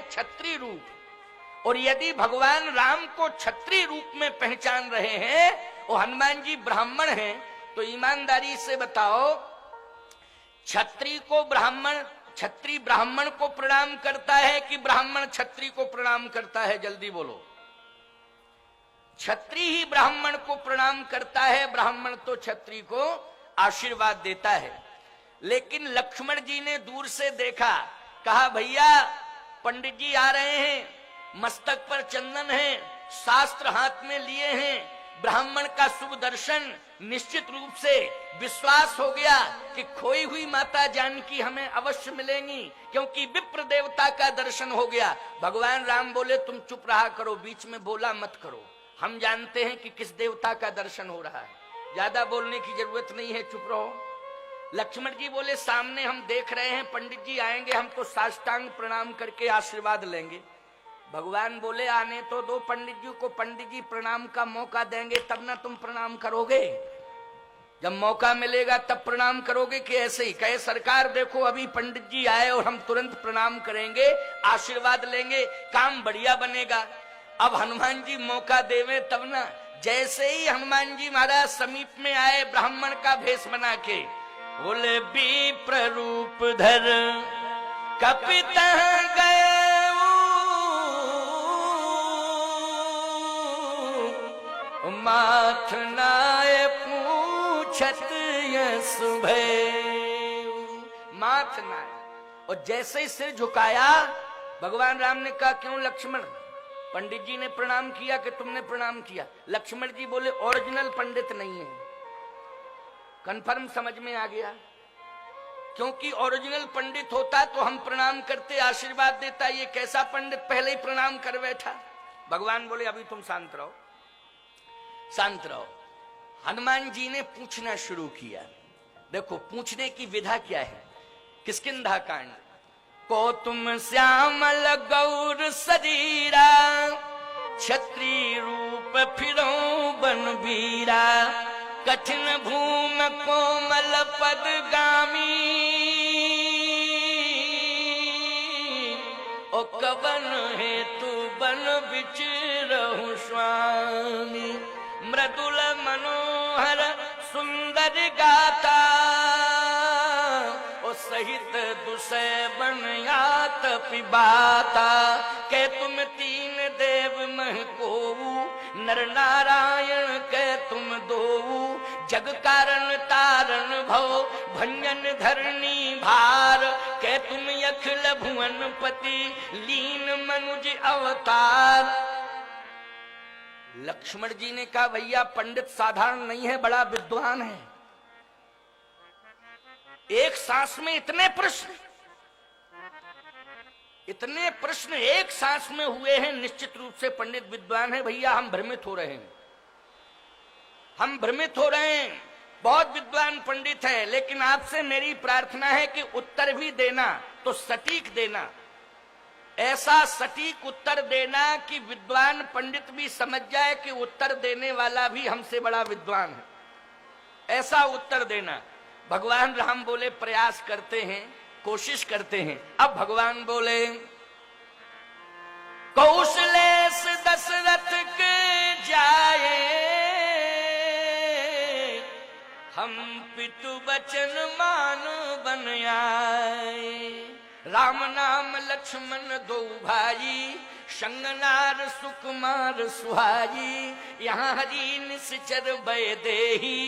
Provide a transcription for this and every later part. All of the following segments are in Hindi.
क्षत्रिय रूप। और यदि भगवान राम को क्षत्रिय रूप में पहचान रहे हैं और हनुमान जी ब्राह्मण हैं, तो ईमानदारी से बताओ, क्षत्रिय ब्राह्मण को प्रणाम करता है कि ब्राह्मण क्षत्रिय को प्रणाम करता है? जल्दी बोलो। क्षत्रिय ही ब्राह्मण को प्रणाम करता है, ब्राह्मण तो क्षत्रिय को आशीर्वाद देता है। लेकिन लक्ष्मण जी ने दूर से देखा, कहा भैया पंडित जी आ रहे हैं, मस्तक पर चंदन है, शास्त्र हाथ में लिए हैं, ब्राह्मण का शुभ दर्शन, निश्चित रूप से विश्वास हो गया कि खोई हुई माता जानकी हमें अवश्य मिलेंगी, क्योंकि विप्र देवता का दर्शन हो गया। भगवान राम बोले तुम चुप रहा करो, बीच में बोला मत करो, हम जानते हैं कि किस देवता का दर्शन हो रहा है, ज्यादा बोलने की जरूरत नहीं है, चुप रहो। लक्ष्मण जी बोले सामने हम देख रहे हैं, पंडित जी आएंगे, हम तो साष्टांग प्रणाम करके आशीर्वाद लेंगे। भगवान बोले आने तो दो पंडित जी को, पंडित जी प्रणाम का मौका देंगे तब ना तुम प्रणाम करोगे, जब मौका मिलेगा तब प्रणाम करोगे कि ऐसे ही? कहे सरकार देखो अभी पंडित जी आए और हम तुरंत प्रणाम करेंगे, आशीर्वाद लेंगे, काम बढ़िया बनेगा। अब हनुमान जी मौका देवे तब ना। जैसे ही हनुमान जी महाराज समीप में आए ब्राह्मण का भेष बना के, बोले विप्र रूप धर कपिता गए माथ नाय पूछत यस भय, माथ नाय। और जैसे ही सिर झुकाया, भगवान राम ने कहा क्यों लक्ष्मण, पंडित जी ने प्रणाम किया कि तुमने प्रणाम किया? लक्ष्मण जी बोले ओरिजिनल पंडित नहीं है। कंफर्म समझ में आ गया? क्योंकि ओरिजिनल पंडित होता तो हम प्रणाम करते, आशीर्वाद देता, ये कैसा पंडित पहले ही प्रणाम कर बैठा। भगवान बोले अभी तुम शांत रहो, शांत रहो। हनुमान जी ने पूछना शुरू किया। देखो पूछने की विधा क्या है। किष्किंधा कांड। को तुम श्यामल गौर शरीरा, क्षत्रिय रूप फिरो बनवीरा, कठिन भूम कोमल पद गामी, ओ कवन हेतु बन विचरहु स्वामी, मृदुल मनोहर सुंदर गाता, ओ सहित दुसै बनयात पिबाता, के तुम तीन देव मह कोऊ, नर नारायण के तुम दोऊ, जग कारण तारण भव भंजन धरणी भार, के तुम अखिल भुवन पति लीन मनुज अवतार। लक्ष्मण जी ने कहा भैया पंडित साधारण नहीं है, बड़ा विद्वान है। एक सांस में इतने प्रश्न एक सांस में हुए हैं, निश्चित रूप से पंडित विद्वान है। भैया हम भ्रमित हो रहे हैं, बहुत विद्वान पंडित है, लेकिन आपसे मेरी प्रार्थना है कि उत्तर भी देना तो सटीक देना, ऐसा सटीक उत्तर देना कि विद्वान पंडित भी समझ जाए कि उत्तर देने वाला भी हमसे बड़ा विद्वान है, ऐसा उत्तर देना। भगवान राम बोले प्रयास करते हैं, कोशिश करते हैं। अब भगवान बोले कौशलेश दशरथ के जाए, हम पितु बचन मान बन आए, राम नाम लक्ष्मण दो भाई, संगनार सुकुमार सुहाई, यहाँ हरि निश्चर भय देही,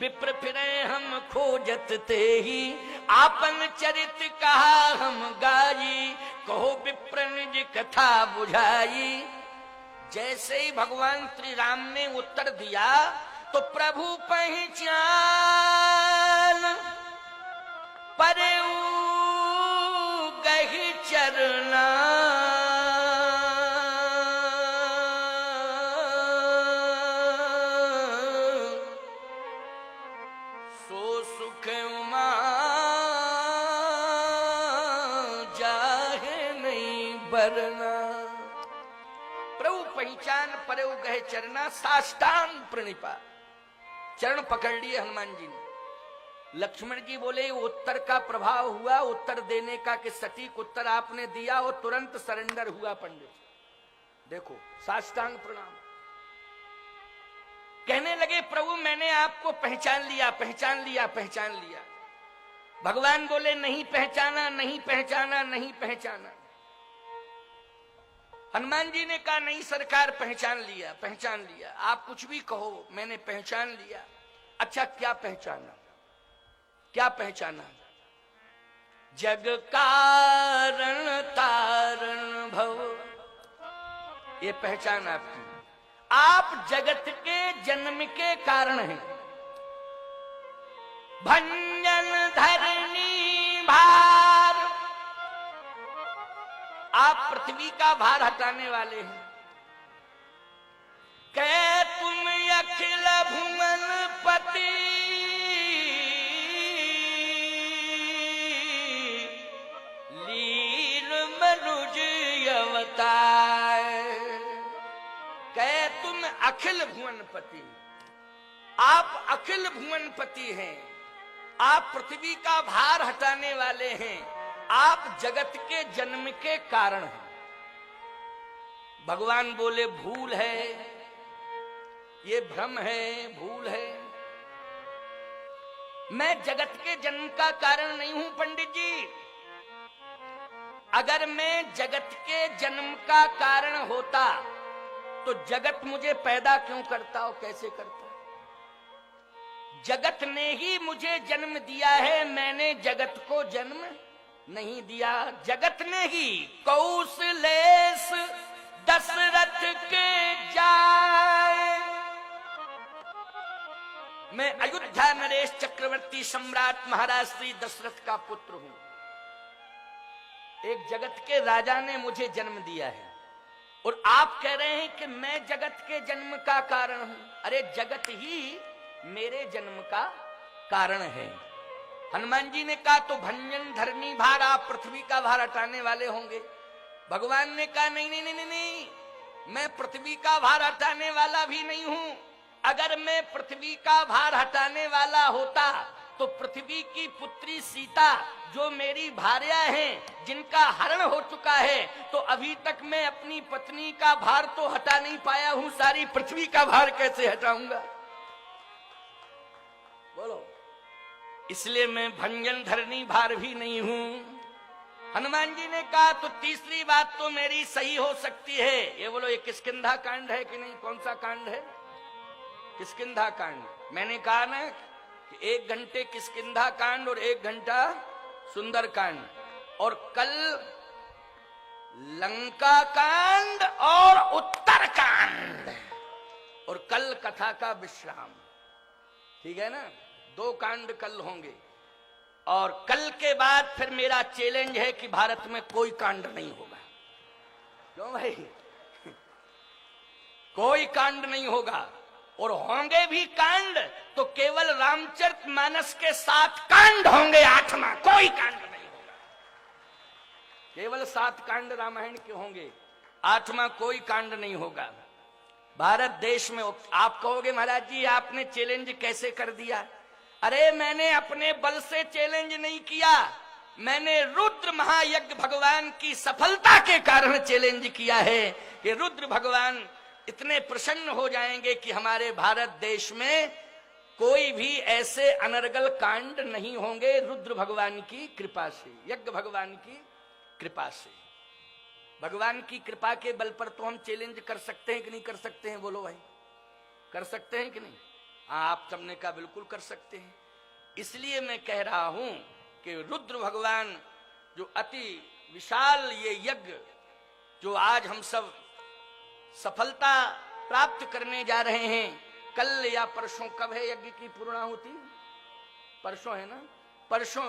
विप्र फिरे हम खोजत तेही, आपन चरित कहा हम गाई, कहो विप्र निज कथा बुझाई। जैसे ही भगवान श्री राम ने उत्तर दिया तो प्रभु पहचान परऊ गही चरना, सो सुख उमा जाहे नहीं बरना। प्रभु पहचान परऊ गहे चरना, साष्टांग प्रणिपा, चरण पकड़ लिए हनुमान जी ने। लक्ष्मण जी बोले उत्तर का प्रभाव हुआ, उत्तर देने का कि सटीक उत्तर आपने दिया, वो तुरंत सरेंडर हुआ पंडित। देखो साष्टांग प्रणाम। कहने लगे प्रभु मैंने आपको पहचान लिया, पहचान लिया, पहचान लिया। भगवान बोले नहीं पहचाना, नहीं पहचाना, नहीं पहचाना। हनुमान जी ने कहा नहीं सरकार पहचान लिया, पहचान लिया, आप कुछ भी कहो मैंने पहचान लिया। अच्छा क्या पहचाना, क्या पहचाना? जग कारण तारण भव, ये पहचान आपकी। आप जगत के जन्म के कारण हैं। भंजन धरनी भार, आप पृथ्वी का भार हटाने वाले हैं। कह तुम अखिल भुवन पति, लील मनुज अवतार। कह तुम अखिल भुवन पति, आप अखिल भुवन पति हैं। आप पृथ्वी का भार हटाने वाले हैं। आप जगत के जन्म के कारण हैं। भगवान बोले भूल है, ये भ्रम है, भूल है। मैं जगत के जन्म का कारण नहीं हूं पंडित जी। अगर मैं जगत के जन्म का कारण होता तो जगत मुझे पैदा क्यों करता और कैसे करता? जगत ने ही मुझे जन्म दिया है, मैंने जगत को जन्म नहीं दिया। जगत ने ही कौशलेश दशरथ के जाए। मैं अयोध्या नरेश चक्रवर्ती सम्राट महाराज श्री दशरथ का पुत्र हूं। एक जगत के राजा ने मुझे जन्म दिया है और आप कह रहे हैं कि मैं जगत के जन्म का कारण हूं। अरे जगत ही मेरे जन्म का कारण है। हनुमान जी ने कहा तो भंजन धरनी भार, आप पृथ्वी का भार हटाने वाले होंगे। भगवान ने कहा नहीं नहीं नहीं नहीं, मैं पृथ्वी का भार हटाने वाला भी नहीं हूं। अगर मैं पृथ्वी का भार हटाने वाला होता तो पृथ्वी की पुत्री सीता जो मेरी भार्या हैं, जिनका हरण हो चुका है, तो अभी तक मैं अपनी पत्नी का भार तो हटा नहीं पाया हूं, सारी पृथ्वी का भार कैसे हटाऊंगा? बोलो। इसलिए मैं भंजन धरनी भार भी नहीं हूं। हनुमान जी ने कहा तो तीसरी बात तो मेरी सही हो सकती है। ये बोलो ये किष्किंधा कांड है कि नहीं? कौन सा कांड है? किष्किंधा कांड। मैंने कहा ना कि 1 घंटे किष्किंधा कांड और 1 घंटा सुंदर कांड, और कल लंका कांड और उत्तर कांड, और कल कथा का विश्राम। ठीक है ना? 2 कांड कल होंगे। और कल के बाद फिर मेरा चैलेंज है कि भारत में कोई कांड नहीं होगा। क्यों भाई? कोई कांड नहीं होगा, और होंगे भी कांड तो केवल रामचरितमानस के 7 कांड होंगे, 8वां कोई कांड नहीं होगा। केवल 7 कांड रामायण के होंगे, 8वां कोई कांड नहीं होगा। भारत देश में आप कहोगे महाराज जी आपने चैलेंज कैसे कर दिया? अरे मैंने अपने बल से चैलेंज नहीं किया, मैंने रुद्र महायज्ञ भगवान की सफलता के कारण चैलेंज किया है कि रुद्र भगवान इतने प्रसन्न हो जाएंगे कि हमारे भारत देश में कोई भी ऐसे अनर्गल कांड नहीं होंगे, रुद्र भगवान की कृपा से, यज्ञ भगवान की कृपा से। भगवान की कृपा के बल पर तो हम चैलेंज कर सकते हैं कि नहीं कर सकते हैं? बोलो भाई, कर सकते हैं कि नहीं? हाँ, आप सबने कहा बिल्कुल कर सकते हैं। इसलिए मैं कह रहा हूं कि रुद्र भगवान जो अति विशाल ये यज्ञ जो आज हम सब सफलता प्राप्त करने जा रहे हैं, कल या परसों, कब है यज्ञ की पूर्णाहुति? परसों है ना? परसों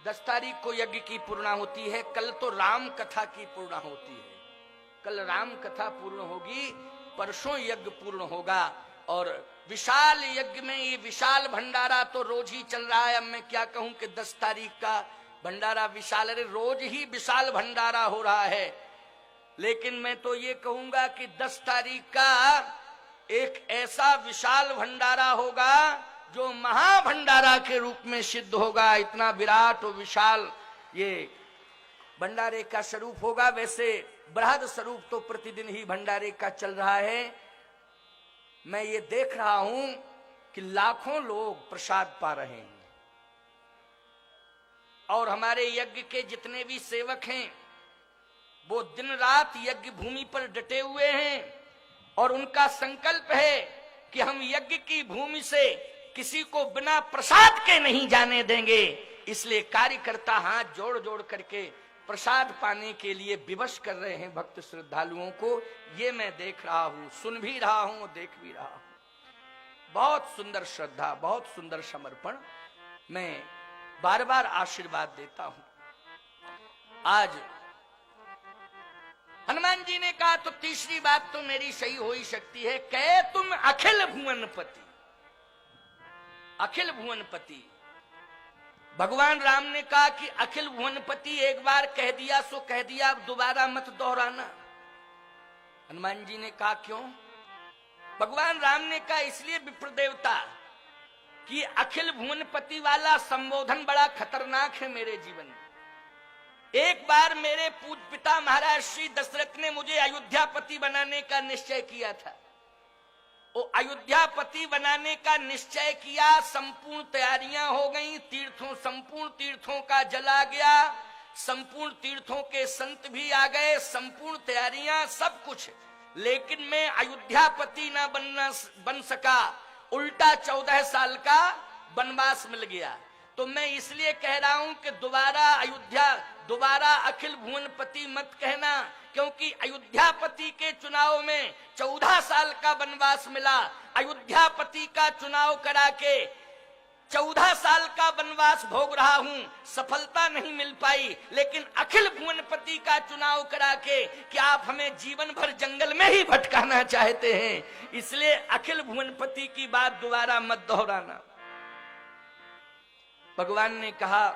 10 तारीख को यज्ञ की पूर्णाहुति है। कल तो राम कथा की पूर्णाहुति है। कल राम कथा पूर्ण होगी, परसों यज्ञ पूर्ण होगा। और विशाल यज्ञ में ये विशाल भंडारा तो रोज ही चल रहा है। अब मैं क्या कहूं कि 10 तारीख का भंडारा विशाल, अरे रोज ही विशाल भंडारा हो रहा है। लेकिन मैं तो ये कहूंगा कि 10 तारीख का एक ऐसा विशाल भंडारा होगा जो महाभंडारा के रूप में सिद्ध होगा। इतना विराट और विशाल ये भंडारे का स्वरूप होगा। वैसे बृहद स्वरूप तो प्रतिदिन ही भंडारे का चल रहा है। मैं ये देख रहा हूं कि लाखों लोग प्रसाद पा रहे हैं और हमारे यज्ञ के जितने भी सेवक हैं वो दिन रात यज्ञ भूमि पर डटे हुए हैं और उनका संकल्प है कि हम यज्ञ की भूमि से किसी को बिना प्रसाद के नहीं जाने देंगे। इसलिए कार्यकर्ता हाथ जोड़ जोड़ करके प्रसाद पाने के लिए विवश कर रहे हैं भक्त श्रद्धालुओं को। ये मैं देख रहा हूं, सुन भी रहा हूं, देख भी रहा हूं। बहुत सुंदर श्रद्धा, बहुत सुंदर समर्पण। मैं बार बार आशीर्वाद देता हूं। आज हनुमान जी ने कहा तो तीसरी बात तो मेरी सही हो ही सकती है, कहे तुम अखिल भुवनपति। अखिल भुवनपति भगवान राम ने कहा कि अखिल भुवनपति एक बार कह दिया सो कह दिया, अब दोबारा मत दोहराना। हनुमान जी ने कहा क्यों? भगवान राम ने कहा इसलिए विप्र देवता कि अखिल भुवनपति वाला संबोधन बड़ा खतरनाक है मेरे जीवन में। एक बार मेरे पूज्य पिता महाराज श्री दशरथ ने मुझे अयोध्यापति बनाने का निश्चय किया था। वो अयोध्यापति बनाने का निश्चय किया, संपूर्ण तैयारियां हो गई, संपूर्ण तीर्थों का जल आ गया, संपूर्ण तीर्थों के संत भी आ गए, संपूर्ण तैयारियां सब कुछ, लेकिन मैं अयोध्यापति ना बन सका। उल्टा 14 साल का वनवास मिल गया। तो मैं इसलिए कह रहा हूं कि दोबारा अखिल भुवनपति मत कहना, क्योंकि अयोध्यापति के चुनाव में 14 साल का वनवास मिला। अयोध्यापति का चुनाव करा के 14 साल का वनवास भोग रहा हूं, सफलता नहीं मिल पाई। लेकिन अखिल भुवनपति का चुनाव करा के कि आप हमें जीवन भर जंगल में ही भटकाना चाहते हैं, इसलिए अखिल भुवनपति की बात दोबारा मत दोहराना। भगवान ने कहा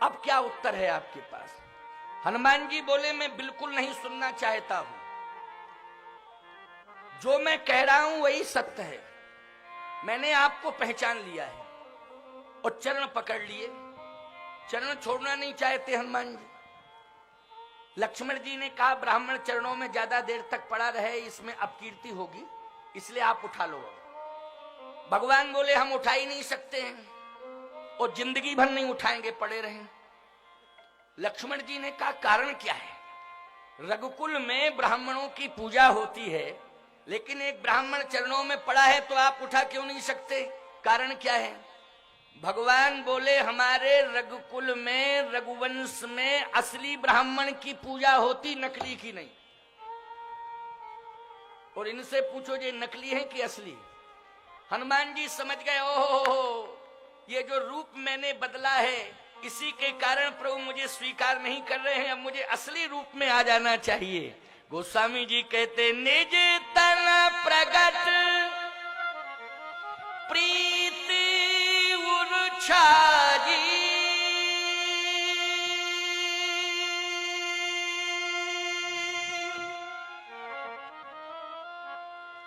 अब क्या उत्तर है आपके पास? हनुमान जी बोले मैं बिल्कुल नहीं सुनना चाहता हूं, जो मैं कह रहा हूं वही सत्य है। मैंने आपको पहचान लिया है और चरण पकड़ लिए, चरण छोड़ना नहीं चाहते हनुमान जी। लक्ष्मण जी ने कहा ब्राह्मण चरणों में ज्यादा देर तक पड़ा रहे, इसमें अपकीर्ति होगी, इसलिए आप उठा लो। भगवान बोले हम उठा ही नहीं सकते हैं और जिंदगी भर नहीं उठाएंगे, पड़े रहें। लक्ष्मण जी ने कहा कारण क्या है? रघुकुल में ब्राह्मणों की पूजा होती है, लेकिन एक ब्राह्मण चरणों में पड़ा है तो आप उठा क्यों नहीं सकते? कारण क्या है? भगवान बोले हमारे रघुकुल में, रघुवंश में असली ब्राह्मण की पूजा होती, नकली की नहीं। और इनसे पूछो ये नकली है कि असली? हनुमान जी समझ गए, ओहो ये जो रूप मैंने बदला है इसी के कारण प्रभु मुझे स्वीकार नहीं कर रहे हैं, अब मुझे असली रूप में आ जाना चाहिए। गोस्वामी जी कहते निज तन प्रगट प्रीति उर्छाजी,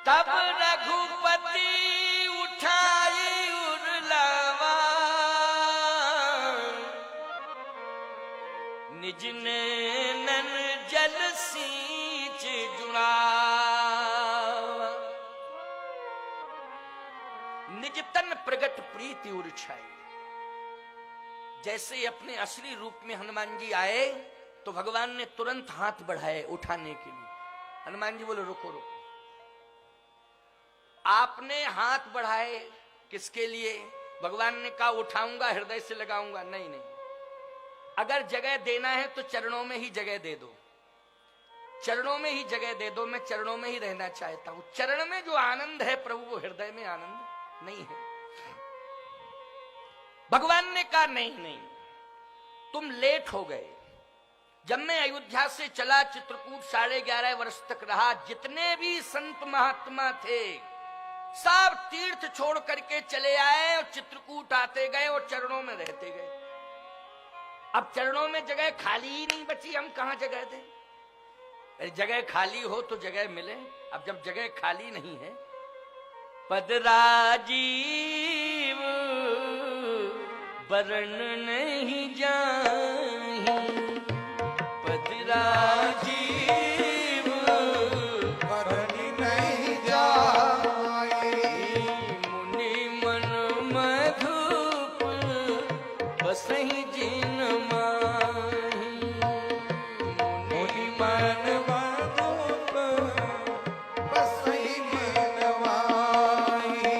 तब रघुपति उठाई उर्लावा, निज नैनन जल सींच जुड़ावा। निज तन प्रगट प्रीति उर्छाई। जैसे अपने असली रूप में हनुमान जी आए तो भगवान ने तुरंत हाथ बढ़ाए उठाने के लिए। हनुमान जी बोले रुको रुको। आपने हाथ बढ़ाए किसके लिए? भगवान ने कहा उठाऊंगा, हृदय से लगाऊंगा। नहीं नहीं, अगर जगह देना है तो चरणों में ही जगह दे दो, चरणों में ही जगह दे दो। मैं चरणों में ही रहना चाहता हूं। चरण में जो आनंद है प्रभु, वो हृदय में आनंद नहीं है। भगवान ने कहा नहीं नहीं, तुम लेट हो गए। जब मैं अयोध्या से चला, चित्रकूट 11.5 वर्ष तक रहा, जितने भी संत महात्मा थे सब तीर्थ छोड़ करके चले आए और चित्रकूट आते गए और चरणों में रहते गए। अब चरणों में जगह खाली ही नहीं बची, हम कहां जगह दें? जगह खाली हो तो जगह मिले। अब जब जगह खाली नहीं है, पद राजीव वरण नहीं जाही, पद राजीव वरण नहीं जाही, मुनि मन मधुप बसहि जिन माही, मुनि मन मधुप बसहि जिन माही,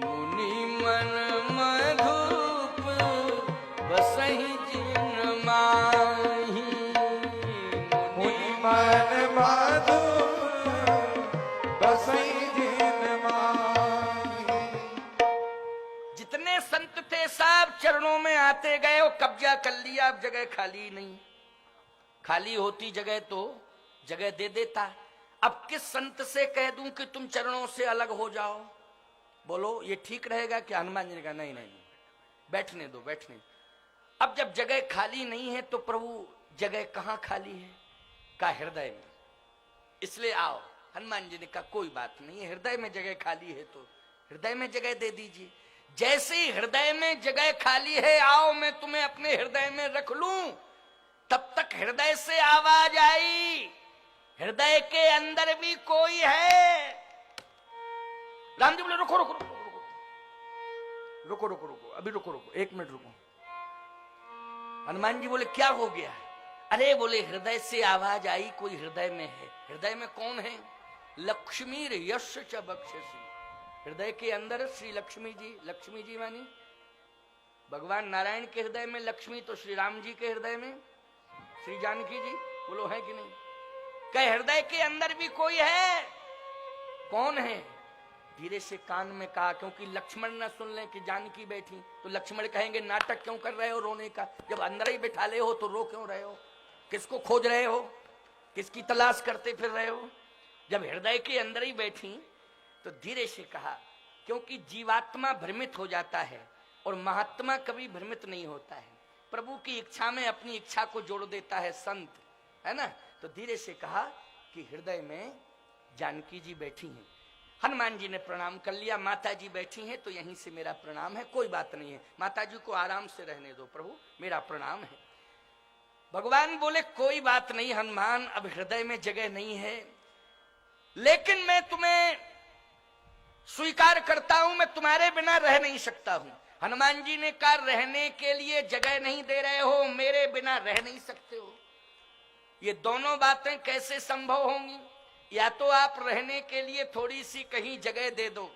मुनि मन मधुप बसहि जिन माही, मुनि मन मधुप बसहि जिन माही। जितने संत थे सब चरणों में आते गए और कब्जा कर लिया। अब जगह खाली नहीं, खाली होती जगह तो जगह दे देता। अब किस संत से कह दूं कि तुम चरणों से अलग हो जाओ? बोलो ये ठीक रहेगा कि? हनुमान जी ने कहा नहीं नहीं, बैठने दो, बैठने। अब जब जगह खाली नहीं है तो प्रभु जगह कहां खाली है? का हृदय में, इसलिए आओ। हनुमान जी ने कहा कोई बात नहीं, हृदय में जगह खाली है तो हृदय में जगह दे दीजिए। जैसे ही हृदय में जगह खाली है, आओ मैं तुम्हें अपने हृदय में रख लूं। तब तक हृदय से आवाज आई, हृदय के अंदर भी कोई है। राम जी बोले रुको रुको रुको रुको रुको रुको रुको, अभी रुको रुको, 1 मिनट रुको। हनुमान जी बोले क्या हो गया? अरे बोले हृदय से आवाज आई, कोई हृदय में है। हृदय में कौन है? लक्ष्मी यश च बक्षसी। हृदय के अंदर श्री लक्ष्मी जी। लक्ष्मी जी मानी भगवान नारायण के हृदय में लक्ष्मी, तो श्री राम जी के हृदय में श्री जानकी जी। बोलो है कि नहीं? कहे हृदय के अंदर भी कोई है। कौन है? धीरे से कान में कहा, क्योंकि लक्ष्मण न सुन ले कि जानकी बैठी तो लक्ष्मण कहेंगे नाटक क्यों कर रहे हो रोने का? जब अंदर ही बैठा ले हो तो रो क्यों रहे हो? किसको खोज रहे हो? किसकी तलाश करते फिर रहे हो? जब हृदय के अंदर ही बैठी तो धीरे से कहा, क्योंकि जीवात्मा भ्रमित हो जाता है और महात्मा कभी भ्रमित नहीं होता है। प्रभु की इच्छा में अपनी इच्छा को जोड़ देता है संत, है ना? तो धीरे से कहा कि हृदय में जानकी जी बैठी हैं। हनुमान जी ने प्रणाम कर लिया। माता जी बैठी हैं तो यहीं से मेरा प्रणाम है, कोई बात नहीं है, माता जी को आराम से रहने दो, प्रभु मेरा प्रणाम है। भगवान बोले कोई बात नहीं हनुमान, अब हृदय में जगह नहीं है, लेकिन मैं तुम्हें स्वीकार करता हूं, मैं तुम्हारे बिना रह नहीं सकता हूं। हनुमान जी ने कहा रहने के लिए जगह नहीं दे रहे हो, मेरे बिना रह नहीं सकते हो। ये दोनों बातें कैसे संभव होंगी? या तो आप रहने के लिए थोड़ी सी कहीं जगह दे दो।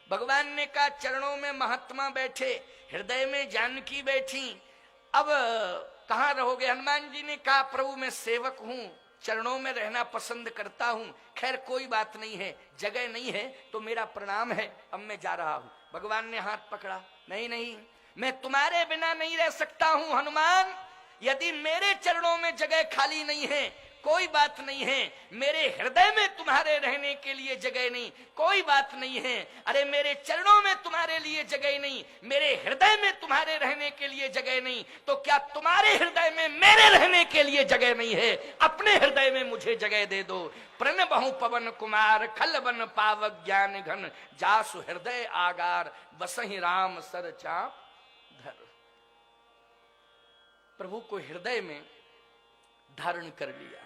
भगवान ने कहा चरणों में महात्मा बैठे, हृदय में जानकी बैठी, अब कहां रहोगे? हनुमान जी ने कहा प्रभु मैं सेवक हूं, चरणों में रहना पसंद करता हूं। खैर कोई बात नहीं है, जगह नहीं है तो मेरा प्रणाम है, अब मैं जा रहा हूं। भगवान ने हाथ पकड़ा, नहीं नहीं, मैं तुम्हारे बिना नहीं रह सकता हूं हनुमान। यदि मेरे चरणों में जगह खाली नहीं है कोई बात नहीं है, मेरे हृदय में तुम्हारे रहने के लिए जगह नहीं, कोई बात नहीं है। अरे मेरे चरणों में तुम्हारे लिए जगह नहीं, मेरे हृदय में तुम्हारे रहने के लिए जगह नहीं, तो क्या तुम्हारे हृदय में मेरे रहने के लिए जगह नहीं है? अपने हृदय में मुझे जगह दे दो। प्रण बहु पवन कुमार खल बन पावक ज्ञान घन, जासु हृदय आगार बसहि राम सर चाप धर। प्रभु को हृदय में धारण कर लिया।